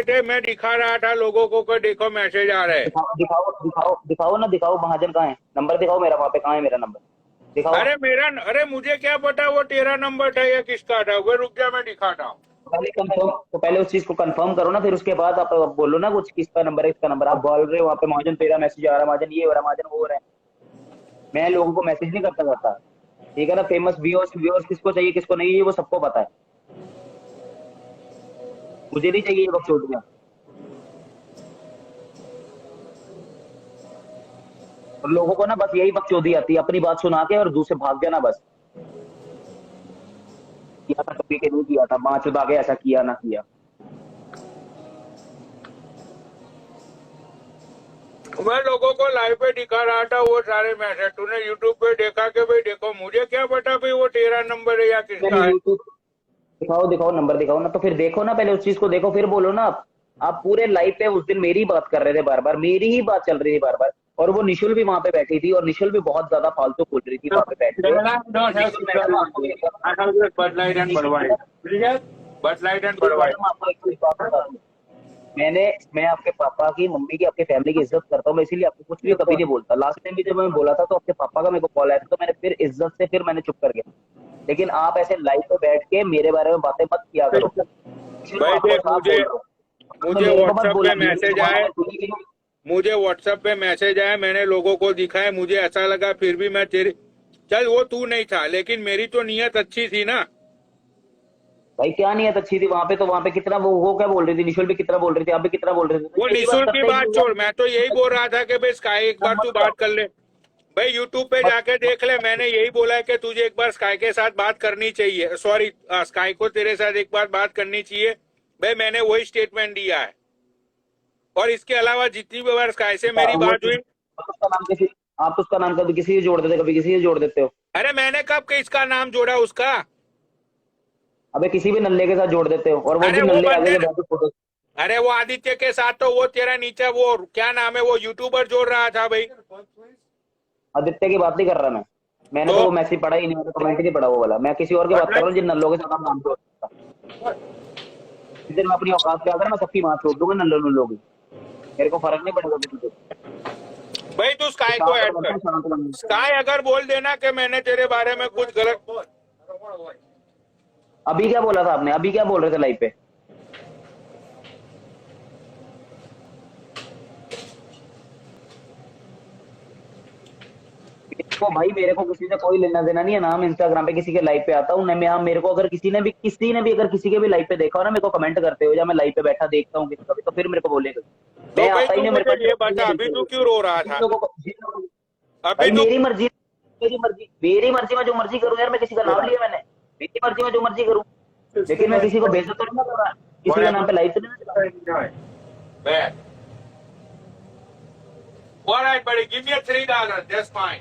थे, मैं दिखा रहा था लोगों को देखो मैसेज आ रहे हैं। दिखाओ ना, दिखाओ महाजन कहाँ है, नंबर दिखाओ मेरा, वहाँ पे कहाँ है मेरा नंबर, दिखाओ। अरे मुझे क्या पता वो तेरा नंबर था या किसका था, वो रुक जा मैं दिखाता हूँ। पहले उस चीज को कंफर्म करो ना, फिर उसके बाद आप बोलो ना कुछ, किसका नंबर है, किसका नंबर। आप बोल रहे हो वहाँ पे महाजन तेरा मैसेज आ रहा है, महाजन ये हो रहा है, महाजन वो हो रहा है। मैं लोगों को मैसेज नहीं करता, ठीक है ना। फेमस व्यूअर्स व्यूअर्स किसको चाहिए किसको नहीं है वो सबको पता है, मुझे नहीं चाहिए ये बकचोदियां। और लोगों को ना बस यही बकचोदी आती है, अपनी बात सुना के और दूसरे भाग जाना बस। किया था कभी के नहीं किया था, माँ चुदा के ऐसा किया ना किया। मैं लोगों को लाइव पे दिखा रहा था वो सारे मैसेज, तूने यूट्यूब पे देखा कि भाई देखो, मुझे क्या पता भाई वो तेरा नंबर है या मैंने किसका है। यूट्यूब, दिखाओ दिखाओ नंबर दिखाओ ना, तो फिर देखो ना, पहले उस चीज को देखो फिर बोलो ना। आप पूरे लाइव पे उस दिन मेरी बात कर रहे थे, बार बार मेरी ही बात चल रही थी बार बार। और वो निशुल भी वहां पे बैठी थी, और निशुल भी बहुत ज्यादा फालतू बोल रही थी वहां पे बैठ के। निशुल, मैडम आपको एक बात बता दूं, मैं आपके पापा की, मम्मी की, आपके फैमिली की इज्जत करता हूँ, मैं इसीलिए आपको कुछ भी कभी नहीं बोलता। लास्ट टाइम भी जब मैं बोला था तो आपके पापा का मेरे को कॉल आया था, तो मैंने फिर इज्जत से फिर मैंने चुप कर गया। लेकिन आप ऐसे लाइव पे बैठ के मेरे बारे में बातें मत किया करो। भाई देख, मुझे मेरे को मत व्हाट्सएप बोला पे मैसेज आए, मुझे व्हाट्सएप पे मैसेज आया, मैंने लोगों को दिखाया, मुझे ऐसा लगा फिर भी मैं तेरी, चल वो तू नहीं था लेकिन मेरी तो नीयत अच्छी थी ना। भाई क्या नियत अच्छी थी वहां पे, तो वहां पे कितना वो क्या बोल रही थी, निशुल भी कितना बोल रही थी, आप भी कितना बोल रहे थे, तो वो यही बात निशुल्क की करते ही बात क्यों छोड़, यार। मैं तो यही बोल रहा था कि भाई स्काई एक बार तू मत बात कर ले। भाई यूट्यूब पे मत जाके देख ले, मैंने यही बोला है कि तुझे एक बार स्काई के साथ बात करनी चाहिए, सॉरी स्काई को तेरे साथ एक बार बात करनी चाहिए। भाई मैंने वही स्टेटमेंट दिया है, और इसके अलावा जितनी भी बार स्काई से मेरी वो बात हुई। आप उसका नाम किसी, आप उसका नाम कभी किसी से जोड़ देते, कभी किसी से जोड़ देते हो। अरे मैंने कब किसका नाम जोड़ा उसका। अबे किसी भी नल्ले के साथ जोड़ देते हो, और वो अरे भी वो नल्ले बंदे आगे ने, के बैठे फोटो। अरे वो आदित्य के साथ तो वो तेरा नीचे वो क्या नाम है वो यूट्यूबर जोड़ रहा था भाई। आदित्य की बात नहीं कर रहा मैं, मैंने तो तो वो मैसेज पढ़ा ही नहीं, मैंने कमेंट ही नहीं पढ़ा वो वाला। मैं किसी और की बात कर रहा हूँ जिन नल्लों के साथ आप नाम जोड़ सकता। जिस दिन मैं अपनी औकात पे आकर मैं सबकी बात छोड़ दूंगा नल्लो नल्लो की, मेरे को फर्क नहीं पड़ेगा किसी को। भाई तू स्काई को ऐड कर, स्काई अगर बोल देना कि मैंने तेरे बारे में कुछ गलत। अभी क्या बोला था आपने, अभी क्या बोल रहे थे लाइव पे। तो भाई मेरे को किसी से कोई लेना देना नहीं है ना, हम इंस्टाग्राम पे किसी के लाइव पे आता हूँ ना मैं। मेरे को अगर किसी ने भी अगर किसी के भी लाइव पे देखा हो ना, मेरे को कमेंट करते हो, या मैं लाइव पे बैठा देखता हूँ किसी का भी, तो फिर मेरे को बोलेगा। तो मैं भाई आता ही तू नहीं, मेरे मुझे पास ये नहीं बता, है अभी बिल्कुल तू भी। क्यों रो रहा जिन था। लोगों को अभी भाई तू, मेरी मर्जी, मेरी मर्जी में जो मर्जी करूँ यार। मैं किसी का नाम लिया मैंने, मेरी मर्जी में जो मर्जी करूँ, लेकिन मैं किसी को बेइज्जत तो नहीं कर रहा, किसी का नाम पे लाइव तो नहीं चला। Alright, buddy, give me a $3, that's fine.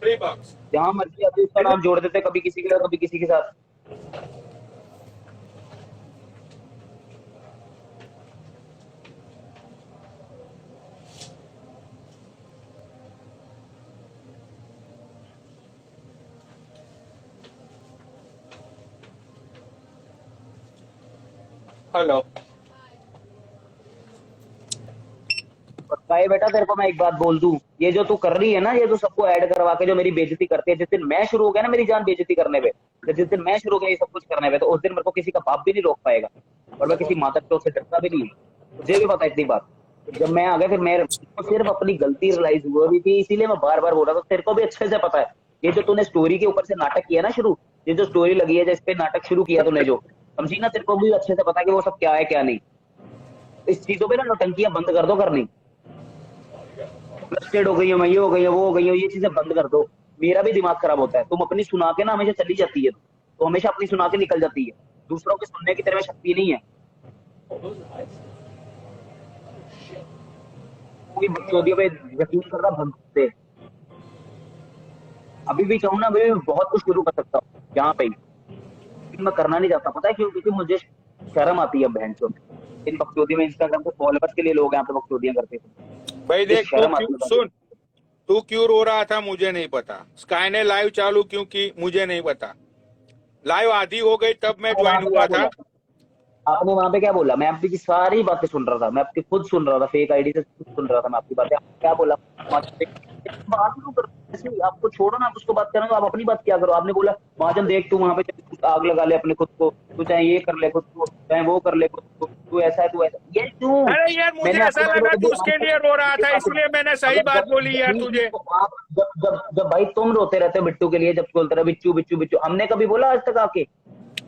$3. जहां मर्जी अभी उसका नाम जोड़ देते, कभी किसी के साथ कभी किसी के साथ। हेलो। पता है बेटा, तेरे को मैं एक बात बोल दूं, ये जो तू कर रही है ना, ये जो सबको ऐड करवा के जो मेरी बेइज्जती करती है, जिस दिन मैं शुरू हो गया ना मेरी जान बेइज्जती करने पे, तो जिस दिन मैं शुरू हो गया ये सब कुछ करने पे, तो उस दिन मेरे को किसी का बाप भी नहीं रोक पाएगा। और मैं किसी माता पिता से डरता भी नहीं हूं, मुझे भी पता है इतनी बात। जब मैं आ गया फिर मैं तो सिर्फ अपनी गलती रियलाइज हुई भी थी, इसीलिए मैं बार बार बोल रहा था। तेरे को भी अच्छे से पता है, ये जो तूने स्टोरी के ऊपर से नाटक किया ना शुरू, ये जो स्टोरी लगी है जिस पे नाटक शुरू किया तूने, जो समझी ना, तेरे को भी अच्छे से पता है कि वो सब क्या है क्या नहीं। इस चीजों पे ना नौटंकियां बंद कर दो करनी। फ्रस्ट्रेट हो गई हो, मैं ये हो गई हो वो हो गई हो, ये चीजें बंद कर दो। मेरा भी दिमाग खराब होता है, तुम अपनी सुना के ना हमेशा चली जाती है, तो हमेशा अपनी सुना के निकल जाती है, दूसरों की सुनने की तेरे में शक्ति नहीं है। कोई बकचोदियों पे यकीन करना बंद कर दे। अभी भी चाहूँ ना, अभी भी बहुत कुछ शुरू कर सकता हूँ यहाँ पे ही, लेकिन मैं करना नहीं चाहता। पता है क्यों? क्योंकि मुझे शर्म आती है बहन चो। इन बकचोदी में इंस्टाग्राम पे फॉलोअर्स के लिए लोग यहाँ पे बकचोदियां करते हैं, भाई मुझे देख, तू शर्म आती क्यों, है। सुन, तू क्यों रो रहा था मुझे नहीं पता, स्काई ने लाइव चालू क्यों की मुझे नहीं पता, लाइव आधी हो गई तब मैं वहां ज्वाइन पे हुआ क्या था। बोला था? आपने वहां पे क्या बोला? मैं आपकी सारी बातें सुन रहा था, मैं आपकी खुद सुन रहा था, फेक आईडी से खुद सुन रहा था मैं आपकी बातें। आपने क्या बोला? महाजन देख, बात क्यों कर ऐसे ही? आपको छोड़ो ना, आप उसको बात करना तो आप अपनी बात क्या करो। आपने बोला महाजन देख, तू वहां पे चल, आग लगा ले अपने खुद को, तू चाहे ये कर ले खुद को, चाहे वो कर ले खुद को, तू ऐसा है, तू ऐसा, ये क्यों? अरे यार मुझे मैंने ऐसा आपको लगा तू आज उसके तक लिए रो रहा ये था, बात इसलिए मैंने सही अगर बात जब बोली यार नहीं नहीं, तुझे। तो आप जब भाई तुम रोते रहते हो बिट्टू के लिए, जब बोलते रहे बिच्चू बिच्चू बिच्चू, हमने कभी बोला आज तक आके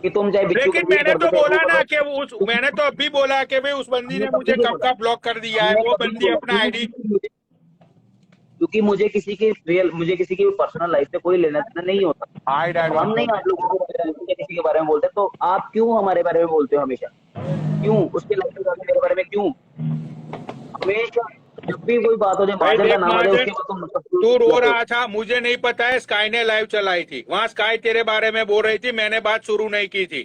कि तुम चाहे बिच्चू लेकिन कर दो, ये मैंने कर दो, तो चाहे वो बोला कर ना दो? कि मैंने तो अभी बोला कि भाई उस बंदी हमने ने कभी मुझे नहीं कब बोला, का ब्लॉक कर दिया है, हमने वो कभी नहीं बंदी बोला, अपना आईडी। मुझे किसी की पर्सनल लाइफ से कोई लेना देना नहीं होता। हाइड आई तो डोंट हम नहीं वांट। आप लोगों को किसी के बारे में बोलते, तो आप क्यों हमारे बारे में बोलते हो हमेशा? क्यों उसके लाइफ में मेरे बारे में क्यों हमेशा? जब भी कोई बात हो जाए, भाई महाजन का देख नाम आ जाए, महाजन, उसके बाद तुम सब तू रो जाते हो। रहा था, मुझे नहीं पता है, स्काई ने लाइव चलाई थी, वहां स्काई तेरे बारे में बोल रही थी, मैंने बात शुरू नहीं की थी।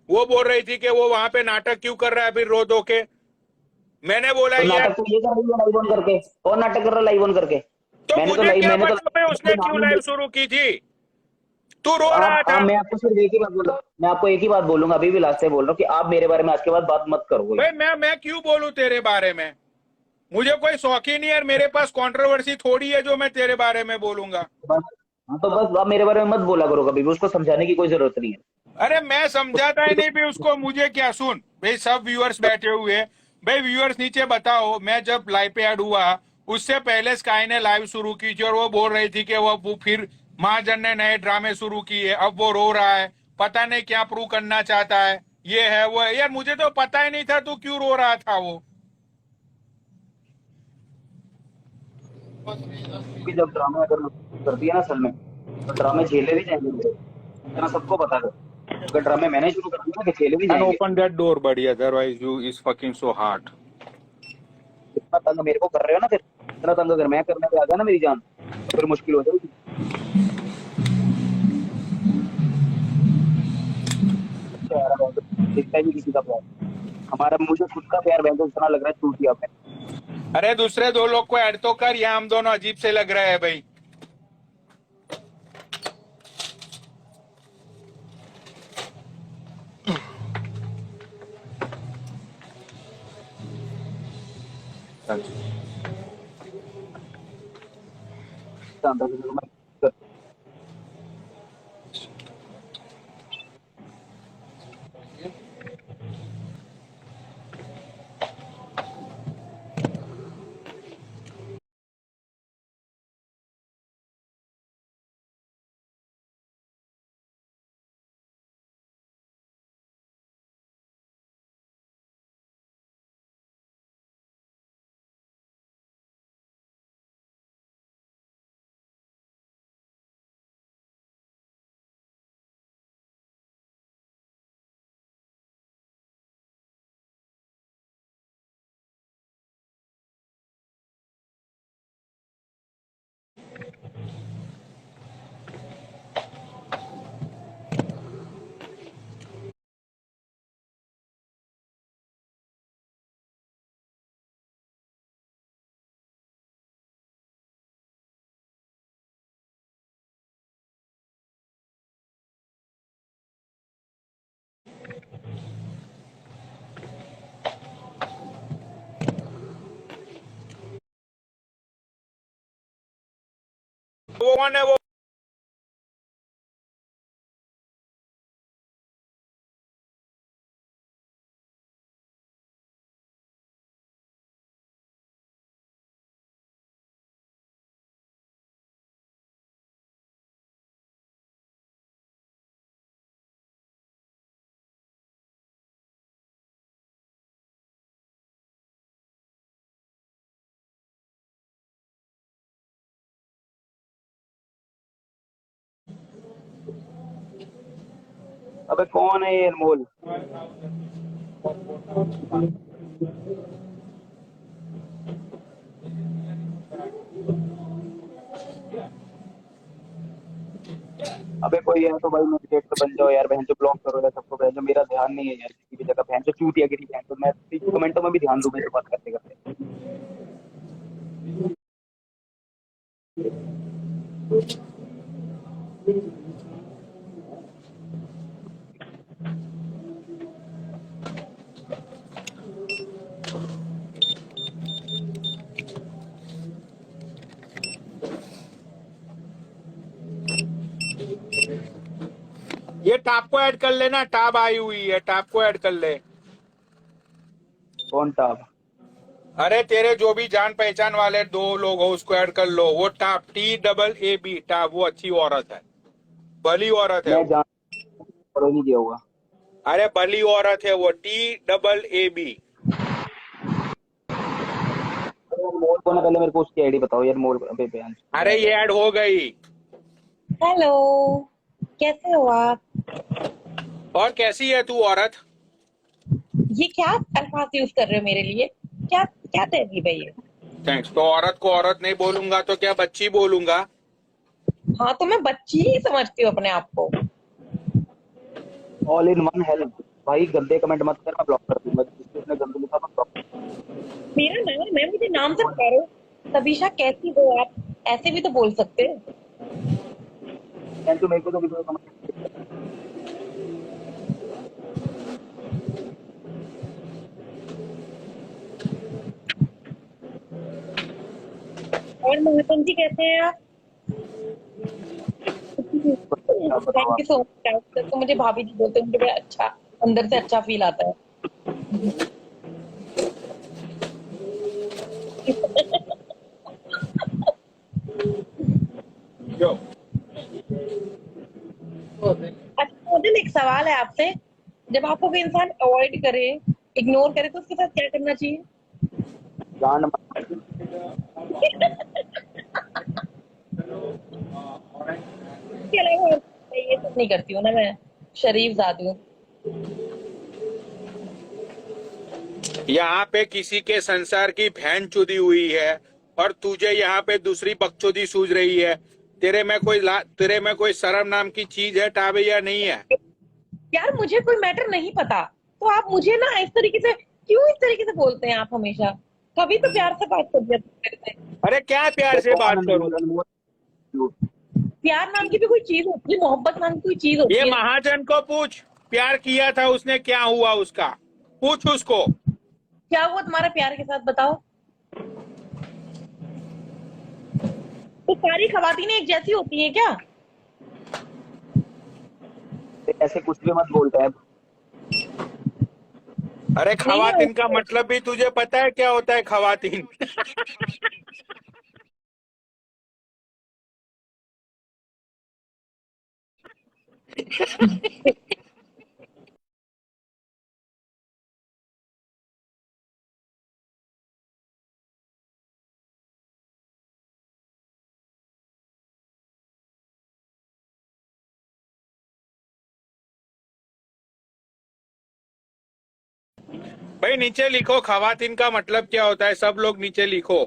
वो बोल रही थी कि वो वहां पे नाटक क्यों कर रहा है फिर रो धो के। मैंने बोला तो यार, नाटक तो ये कर रही है लाइव ऑन करके, कौन नाटक कर रहा है लाइव ऑन करके? तो मुझे क्या मैंने तो मतलब है उसने क्यों लाइव शुरू की थी? तू रो रहा था। आप मैं आपको सिर्फ एक ही बात बोलूंगा, मैं आपको एक ही बात बोलूंगा, अभी भी लास्ट से बोल रहा हूँ कि आप मेरे बारे में आज के बाद बात मत करो कोई। भाई मैं क्यों बोलूं तेरे बारे में? मुझे कोई शौक ही नहीं है, मेरे पास कंट्रोवर्सी थोड़ी है जो मैं तेरे बारे में बोलूंगा। बस, हाँ तो बस आप मेरे बारे में मत बोला करो कभी भी, उसको समझाने की कोई जरूरत नहीं है। अरे मैं समझाता ही नहीं भी उसको, मुझे क्या। सुन भाई, सब व्यूअर्स बैठे हुए हैं। भाई व्यूअर्स नीचे बताओ, मैं जब लाइव पे ऐड हुआ उससे पहले स्काई ने लाइव शुरू की थी और वो बोल रही थी कि वो फिर महाजन ने नए ड्रामे शुरू किए, अब वो रो रहा है, पता नहीं क्या प्रूव करना चाहता है, ये है वो है। यार मुझे तो पता ही नहीं था तू क्यों रो रहा था वो। क्योंकि जब ड्रामे अगर कर दिया ना असल में, तो ड्रामे झेले भी जाएंगे मेरे, इतना सबको बता दो। अगर ड्रामे मैंने शुरू कर दिया ना, कि झेले भी And जाएंगे। open that door buddy, otherwise you is fucking so hard. इतना तंग मेरे को कर रहे हो ना, फिर इतना तंग अगर मैं करने पे आ गया ना मेरी जान, तो फिर मुश्किल हो जाएगी। प्यारा है तो दिखता ही नहीं किसी का प्यार। हमारा मुझे खुद का प्यार बहन इतना लग रहा है चूतिया पे। अरे दूसरे दो लोग को ऐड तो कर, या हम दोनों अजीब से लग रहे हैं भाई। जानता हूँ कि मैं वो कौन है वो? अबे कौन है ये अनमोल? अबे कोई है तो भाई मेडिटेटर बन जाओ यार, बहन जो ब्लॉक करो यार सबको, बहन जो मेरा ध्यान नहीं है यार किसी भी जगह, बहन जो चूतिया गिरी, बहन तो मैं कमेंटों में भी ध्यान दूंगा इस बात करते करते। टाप को ऐड कर लेना, टाप आई हुई है, टाप को ऐड कर ले। कौन टॉप? अरे तेरे जो भी जान पहचान वाले 2 लोग हो उसको ऐड कर लो। वो टाप, TAAB, टाप, वो अच्छी औरत है, भली औरत है मैं वो। जान फॉलो नहीं किया होगा। अरे भली औरत है वो, TAAB। अरे यार मोल को ना, पहले मेरे को उसकी आईडी बताओ यार, मोल पे बयान। अरे ये ऐड हो गई। हेलो, कैसे हो आप? और कैसी है तू औरत? ये क्या अल्फाज यूज कर रहे हो मेरे लिए? क्या क्या तहजीब है ये? थैंक्स। तो औरत को औरत नहीं बोलूंगा तो क्या बच्ची बोलूंगा? हाँ, तो मैं बच्ची ही समझती हूँ अपने आप को। All in one help. भाई गंदे कमेंट मत कर, मैं ब्लॉक कर दूंगा जिसने इसने गंदे लिखा, मैं ब्लॉक मेरा नाम है, मुझे नाम से पुकारो। तबीशा कैसी हो आप? ऐसे भी तो बोल सकते हो। तो मेरे को तो किसी को समझ। और महात्म जी कैसे हैं आप? बताओ थैंक आप। You so much. तो मुझे भाभी जी बोलते हैं, मुझे बड़ा अच्छा, अंदर से अच्छा फील आता है। जो अच्छा मुझे एक सवाल है आपसे। जब आपको कोई इंसान अवॉइड करे, इग्नोर करे, तो उसके साथ क्या करना चाहिए? गांड मत। इसके अलावा और मैं ये सब नहीं करती हूँ ना, मैं शरीफ जाती हूँ। यहाँ पे किसी के संसार की बहन चुदी हुई है और तुझे यहाँ पे दूसरी बकचोदी सूझ रही है। तेरे में कोई शर्म नाम की चीज है टाबे या नहीं है? यार मुझे कोई मैटर नहीं पता, तो आप मुझे ना इस तरीके से क्यों, इस तरीके से बोलते हैं आप हमेशा? कभी तो प्यार से बात कर दिया मेरे से। अरे क्या प्यार से देखो बात करूं? अनमोल, अनमोल प्यार नाम की भी कोई चीज होती है, मोहब्बत नाम की कोई चीज ये होती है। महाजन को पूछ, प्यार किया था उसने, क्या हुआ उसका? पूछ उसको। क्या हुआ तुम्हारा प्यार के साथ, बताओ? तो सारी खवातीनें एक जैसी होती हैं क्या? ऐसे कुछ भी मत बोलते हैं। अरे नहीं है खवातीन का मतलब भी तुझे पता है क्या होता है खवातीन? भाई नीचे लिखो खवातीन का मतलब क्या होता है, सब लोग नीचे लिखो।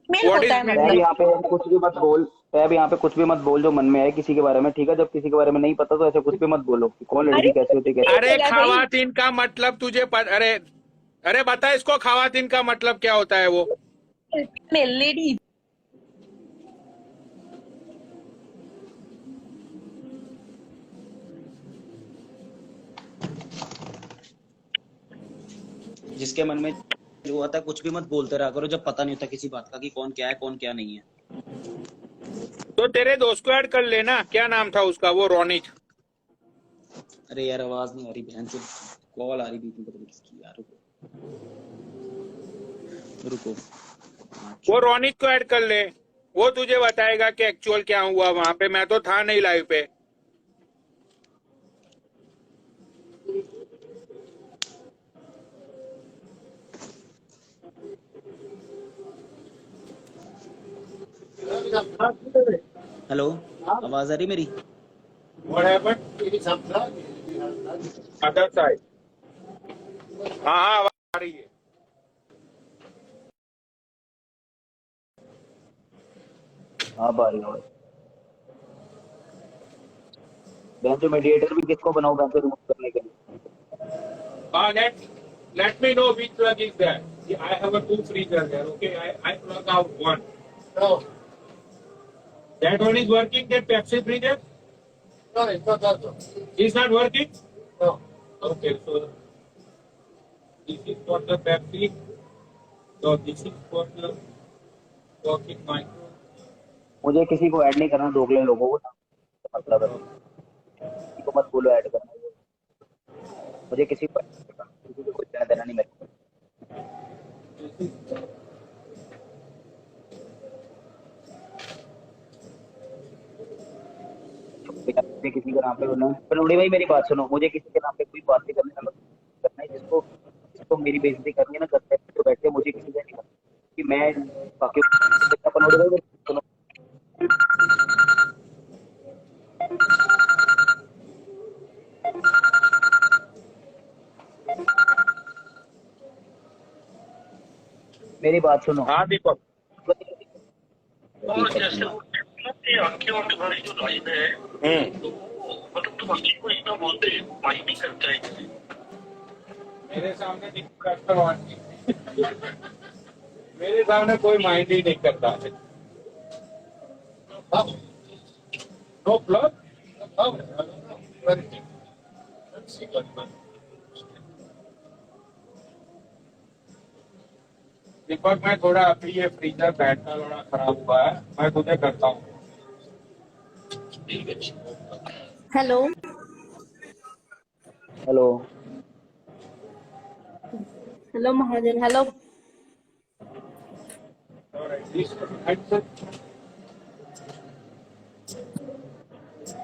मेल व्हाट होता इज है टैब मतलब। यहाँ पे कुछ भी मत बोल। टैब यहाँ पे कुछ भी मत बोल जो मन में है किसी के बारे में, ठीक है? जब किसी के बारे में नहीं पता तो ऐसे कुछ भी मत बोलो कि कौन अरे लड़की कैसी होती है, कैसी। नहीं अरे बोला भाई। खवातीन का मतलब तुझे अरे अरे बता इसको खवातीन का मतलब क्या होता है वो? Male lady. जिसके मन में जो आता है कुछ भी मत बोलते रहा करो, जब पता नहीं होता किसी बात का कि कौन क्या है कौन क्या नहीं है। तो तेरे दोस्त को ऐड कर लेना, क्या नाम था उसका, वो रोनित। अरे यार आवाज नहीं आ रही, बहन से कॉल आ रही बीच में, पता नहीं किसकी यार। रुको रुको। वो रोनित को ऐड कर ले, वो तुझे बताएगा कि एक्चुअल क्या हुआ वहां पे। मैं तो था नहीं लाइव पे। हेलो, आवाज आ रही मेरी? What happened? Other side. हाँ हाँ आवाज आ रही है। हाँ बारी और बहन जो मीडिएटर भी किसको बनाओ बहन से रिमूव करने के लिए। Let me know which plug is that. I have a 2 freezer there. Okay, I plug out one. No. That one is working. That Pepsi freezer. No, it's not also. It's not working. No. Okay, so this is for the Pepsi. So this is for the working micro. मुझे किसी को add नहीं करना, दोगले लोगों को, मतलब है। किसी को मत बोलो ऐड करना, मुझे किसी को कोई लेना देना नहीं मेरे को। मुझे किसी के नाम पे बोलना पनौड़ी भाई, मेरी बात सुनो, मुझे किसी के नाम पे कोई बात नहीं करनी है, करना है जिसको जिसको मेरी बेइज्जती करनी है ना करते हैं, जो बैठे मुझे किसी से नहीं करना कि मैं बाकी पनौड़ी भाई मेरी सुनो। मेरी बात सुनो। हाँ दीपक। और जैसे वो आपकी आंखें और तुम्हारी जो लाइन है, तो मतलब तुम अच्छी को इतना बोलते माइंड नहीं करता है। मेरे सामने मेरे सामने कोई माइंड ही नहीं करता है। No plug. दीपक मैं थोड़ा अभी ये फ्रीजर बैटरा थोड़ा खराब हुआ है, मैं तुझे करता हूँ। हेलो हेलो हेलो महाजन, हेलो।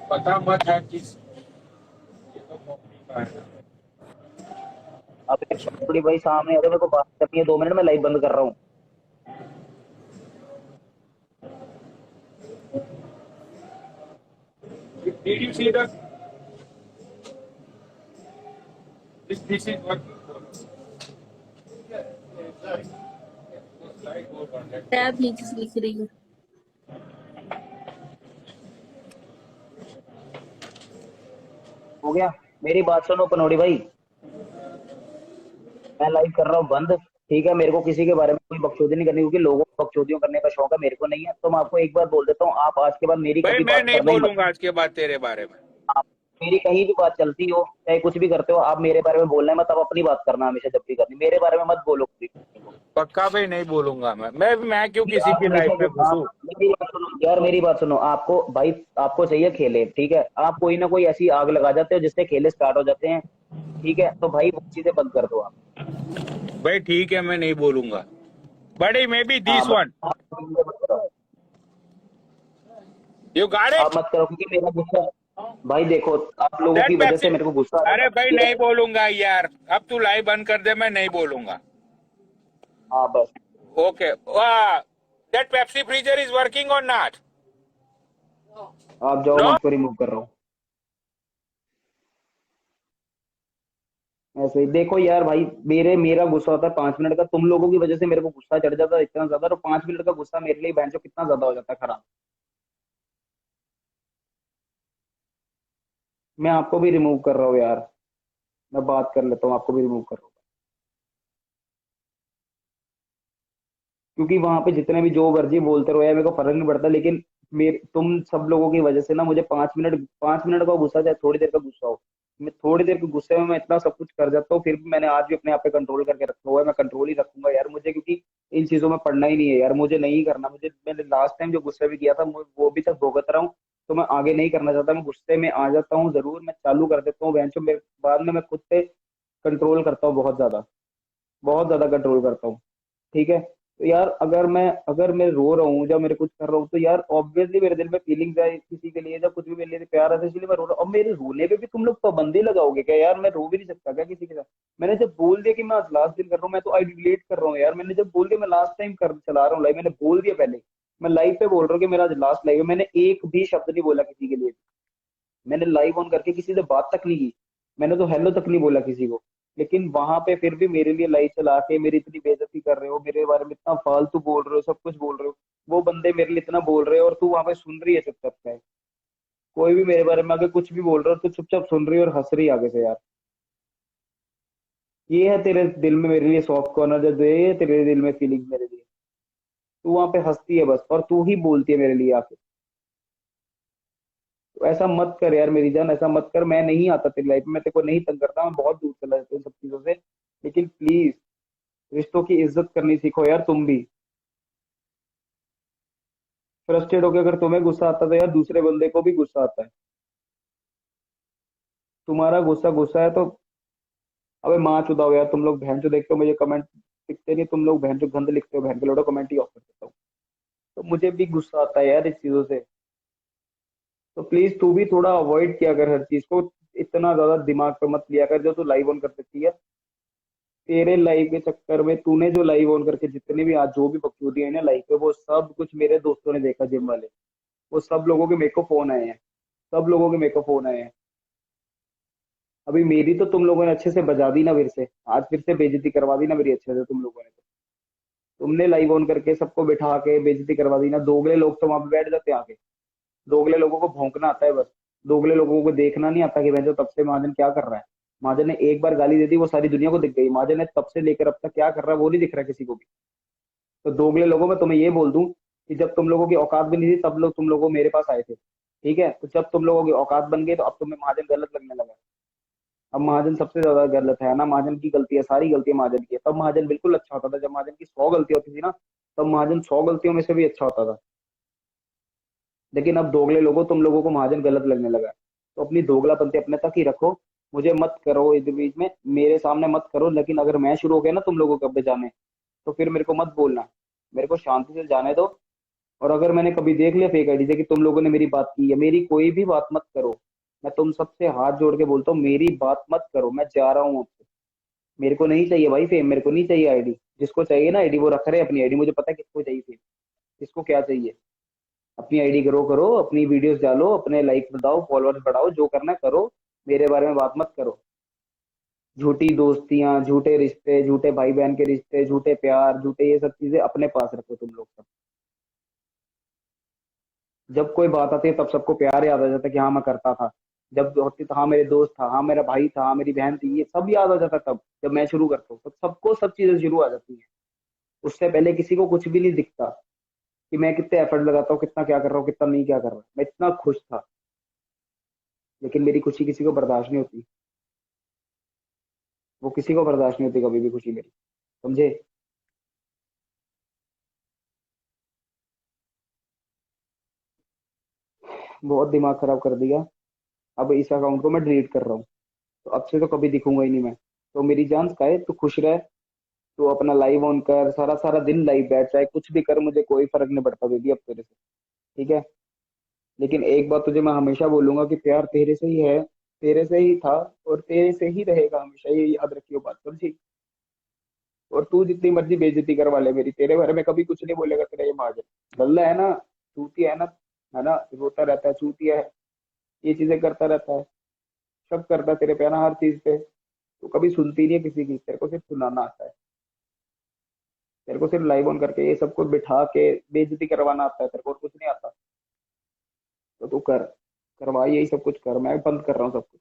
पता मत है कि ये तो कंपनी का है ना। अब पनौड़ी भाई सामने आ जाओ, मेरे को बात करनी है 2 मिनट में, लाइव बंद कर रहा हूँ। Did you see the? This is what. Tab नीचे से लिख रही हूँ। हो गया, मेरी बात सुनो पनौड़ी भाई, मैं लाइव कर रहा हूँ बंद, ठीक है। मेरे को किसी के बारे में कोई बकचोदी नहीं करनी, क्योंकि लोगों को बकचोदियों करने का शौक है, मेरे को नहीं है। तो मैं आपको एक बार बोल देता हूँ, आप आज के बाद मेरी भाई कभी मैं बात नहीं करना ही मत। बोलूंगा आज के बाद तेरे बारे में। आप मेरी कहीं भी बात चलती हो, चाहे कुछ भी करते हो, आप मेरे बारे में बोलना है मत, आप अपनी बात करना हमेशा, जब भी करनी मेरे बारे में मत बोलो कभी। पक्का भाई नहीं बोलूंगा मैं क्यों किसी आप की हमेशा लाइफ में घुसूं। मेरी बात सुनो यार, मेरी बात सुनो, आपको भाई आपको चाहिए खेले, ठीक है। आप कोई ना कोई ऐसी आग लगा जाते हो जिससे खेले स्टार्ट हो जाते हैं, ठीक है। तो भाई वो चीजें बंद कर दो आप। भाई ठीक है मैं नहीं बोलूंगा, बट मे बी हाँ दिस वन आप मत करो, यू गॉट आप इट मत करो, क्योंकि मेरा गुस्सा, भाई देखो आप लोगों दैट की वजह पेप्सी। से मेरे को गुस्सा आ अरे जाता भाई है। नहीं बोलूंगा यार, अब तू लाइव बंद कर दे, मैं नहीं बोलूंगा। हाँ बस, okay that Pepsi freezer is working और नॉट। आप जाओ, मैं नो उसको रिमूव कर रहा हूँ। ऐसे ही देखो यार भाई, मेरा गुस्सा होता है 5 मिनट का, तुम लोगों की वजह से मेरे को गुस्सा चढ़ जाता है इतना ज्यादा, तो 5 मिनट का गुस्सा मेरे लिए बहन चो कितना ज्यादा हो जाता है खराब। मैं आपको भी रिमूव कर रहा हूँ यार, मैं बात कर लेता हूँ, आपको भी रिमूव कर रहा हूँ, क्योंकि वहां पे जितने भी जो मर्जी बोलते रहो यार, मेरे को फर्क नहीं पड़ता, लेकिन मेरे तुम सब लोगों की वजह से ना मुझे 5 मिनट का गुस्सा, चाहे थोड़ी देर का गुस्सा हो, मैं थोड़ी देर के गुस्से में मैं इतना सब कुछ कर जाता हूँ। फिर भी मैंने आज भी अपने आप पे कंट्रोल करके रखा हुआ है, मैं कंट्रोल ही रखूंगा यार, मुझे क्योंकि इन चीजों में पढ़ना ही नहीं है यार, मुझे नहीं करना। मुझे मैंने लास्ट टाइम जो गुस्से में किया था वो भी तक भुगत रहा हूँ, तो मैं आगे नहीं करना चाहता। मैं गुस्से में आ जाता हूँ जरूर, मैं चालू कर देता हूँ बेंचो, मेरे बाद में मैं खुद पे कंट्रोल करता हूँ, बहुत ज्यादा कंट्रोल करता हूँ, ठीक है। तो यार अगर मैं रो रहा हूँ, जब मेरे कुछ कर रहा हूँ, तो यार ऑब्वियसली मेरे दिल में फीलिंग्स है किसी के लिए, जब कुछ भी मेरे लिए प्यार है, तो इसलिए मैं रो रहा हूँ। अब मेरे रोने पे भी तुम लोग पाबंदी लगाओगे क्या यार? मैं रो भी नहीं सकता क्या किसी के साथ? मैंने जब बोल दिया कि मैं आज लास्ट दिन कर रहा हूँ, मैं तो आई रिलेट कर रहा हूँ यार। मैंने जब बोल दिया मैं लास्ट टाइम कर चला रहा हूँ लाइव, मैंने बोल दिया पहले, मैं लाइव पे बोल रहा हूँ कि मेरा आज लास्ट लाइव है। मैंने एक भी शब्द नहीं बोला किसी के लिए, मैंने लाइव ऑन करके किसी से बात तक नहीं की, मैंने तो हेलो तक नहीं बोला किसी को। लेकिन वहां पे फिर भी मेरे लिए लाइव चला के मेरी इतनी बेइज्जती कर रहे हो, मेरे बारे में इतना फालतू बोल रहे हो, सब कुछ बोल रहे हो, वो बंदे मेरे लिए इतना बोल रहे हो, और तू वहां पे सुन रही है चुपचाप से। कोई भी मेरे बारे में आगे कुछ भी बोल रहा है, तो चुपचाप सुन रही है और हंस रही है आगे से यार। ये है तेरे दिल में मेरे लिए सॉफ्ट कॉर्नर, जो दे ये तेरे दिल में फीलिंग मेरे लिए, तू वहां पे हंसती है बस, और तू ही बोलती है मेरे लिए आके। तो ऐसा मत कर यार मेरी जान, ऐसा मत कर। मैं नहीं आता तेरी लाइफ में, मैं तेरे को नहीं तंग करता, मैं बहुत दूर चला जाता हूँ इन सब चीजों से। लेकिन प्लीज रिश्तों की इज्जत करनी सीखो यार तुम भी। फ्रस्ट्रेट होकर अगर तुम्हें गुस्सा आता है, तो यार दूसरे बंदे को भी गुस्सा आता है। तुम्हारा गुस्सा गुस्सा है तो अबे माँ चुदाओ यार, तुम लोग बहन चो देखते हो मुझे कमेंट लिखते नहीं, तुम लोग बहन चो गंद लिखते हो, बहन के लोड़ो कमेंट ही ऑफ कर देता हूँ। तो मुझे भी गुस्सा आता है यार इस चीजों से। तो प्लीज तू भी थोड़ा अवॉइड किया कर हर चीज को, इतना ज्यादा दिमाग पे मत लिया कर। जो तू लाइव ऑन कर देती है, तेरे लाइव के चक्कर में तूने जो लाइव ऑन करके जितने भी आज जो भी बकचोदी है ना लाइव पे, वो सब कुछ मेरे दोस्तों ने देखा, जिम वाले, वो सब लोगों के मेरे को फोन आए हैं, सब लोगों के मेरे को फोन आए हैं। अभी मेरी तो तुम लोगों ने अच्छे से बजा दी ना, फिर से आज फिर से बेइज्जती करवा दी ना मेरी अच्छे से तुम लोगों ने। तुमने लाइव ऑन करके सबको बिठा के बेइज्जती करवा दी ना। दोगले लोग तो वहां पे बैठ जाते हैं आके। दोगले लोगों को भौंकना आता है बस, दोगले लोगों को देखना नहीं आता कि भैंसो तब से महाजन क्या कर रहा है। महाजन ने एक बार गाली दे दी वो सारी दुनिया को दिख गई, महाजन ने तब से लेकर अब तक क्या कर रहा है वो नहीं दिख रहा किसी को भी। तो दोगले लोगों में तुम्हें ये बोल दूं कि जब तुम लोगों की औकात भी नहीं थी तब लोग तुम लोगों मेरे पास आए थे, ठीक है। तो जब तुम लोगों की औकात बन गई तो अब तुम्हें महाजन गलत लगने लगा। अब महाजन सबसे ज्यादा गलत है ना, महाजन की गलती है, सारी गलतियां महाजन की है। तब महाजन बिल्कुल अच्छा होता था, जब महाजन की 100 गलतियां होती थी ना, तब महाजन 100 गलतियों में से भी अच्छा होता था। लेकिन अब दोगले लोगों तुम लोगों को महाजन गलत लगने लगा है। तो अपनी दोगलापंती अपने तक ही रखो, मुझे मत करो इस बीच में, मेरे सामने मत करो। लेकिन अगर मैं शुरू हो गया ना तुम लोगों को बजाने, तो फिर मेरे को मत बोलना, मेरे को शांति से जाने दो। और अगर मैंने कभी देख लिया फेक आईडी से कि तुम लोगों ने मेरी बात की है, मेरी कोई भी बात मत करो। मैं तुम सबसे हाथ जोड़ के बोलता हूँ, मेरी बात मत करो, मैं जा रहा हूँ आपसे। मेरे को नहीं चाहिए भाई फेम, मेरे को नहीं चाहिए आईडी। जिसको चाहिए ना आईडी वो रख रहे अपनी आईडी, मुझे पता है किसको चाहिए फेम, किसको क्या चाहिए। अपनी आईडी ग्रो करो, अपनी वीडियोस डालो, अपने लाइक बढ़ाओ, फॉलोअर्स बढ़ाओ, जो करना है करो, मेरे बारे में बात मत करो। झूठी दोस्तियां, झूठे रिश्ते, झूठे भाई बहन के रिश्ते, झूठे प्यार, झूठे ये सब चीजें अपने पास रखो तुम लोग सब। जब कोई बात आती है तब सबको प्यार याद आ जाता है कि हाँ मैं करता था। जब होती तो हाँ मेरे दोस्त था, हाँ मेरा भाई था, हाँ मेरी बहन थी, ये सब याद आ जाता है तब जब मैं शुरू करता हूँ। तब सबको सब चीजें शुरू आ जाती है। उससे पहले किसी को कुछ भी नहीं दिखता कि मैं कितने एफर्ट लगाता हूँ, कितना क्या कर रहा हूँ, कितना नहीं क्या कर रहा हूँ। मैं इतना खुश था, लेकिन मेरी खुशी किसी को बर्दाश्त नहीं होती। वो किसी को बर्दाश्त नहीं होती कभी भी खुशी मेरी, समझे। बहुत दिमाग खराब कर दिया। अब इस अकाउंट को मैं डिलीट कर रहा हूँ, तो अब से तो कभी दिखूंगा ही नहीं मैं। तो मेरी जान स्काई तू खुश रह, तू अपना लाइव ऑन कर, सारा सारा दिन लाइव बैठ, चाहे कुछ भी कर, मुझे कोई फर्क नहीं पड़ता बेबी अब तेरे से, ठीक है। लेकिन एक बात तुझे मैं हमेशा बोलूंगा कि प्यार तेरे से ही है, तेरे से ही था और तेरे से ही रहेगा हमेशा, ये याद रखियो बात, समझी। और तू जितनी मर्जी बेइज्जती करवा ले मेरी, तेरे बारे में कभी कुछ नहीं बोलेगा तेरा ये महाजन। गल्ला है ना, चूतिया है ना, रोता रहता है, चूतिया है, ये चीजें करता रहता है, सब करता है तेरे पे ना हर चीज पे। तू कभी सुनती नहीं है किसी की, तेरे को सिर्फ सुनाना आता है। तेरे को सिर्फ लाइव ऑन करके ये सब कुछ बिठा के बेइज्जती करवाना आता है, तेरे को और कुछ नहीं आता। तो तू कर, करवा यही सब कुछ कर, मैं बंद कर रहा हूँ सब कुछ।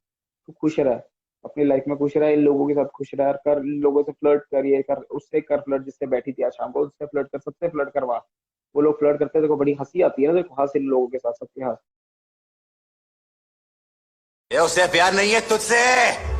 तू खुश रह, अपनी लाइफ में खुश रह, इन लोगों के साथ खुश रह, कर इन लोगों से फ्लर्ट कर, ये कर उससे कर फ्लर्ट, जिससे बैठी थी आज शाम को उससे फ्लर्ट कर, सबसे फ्लर्ट करवा। वो लोग फ्लर्ट करते हैं, देखो बड़ी हंसी आती है ना, देखो हंस इन लोगों के साथ, सबके हंस। ये उसे प्यार नहीं है तुझसे।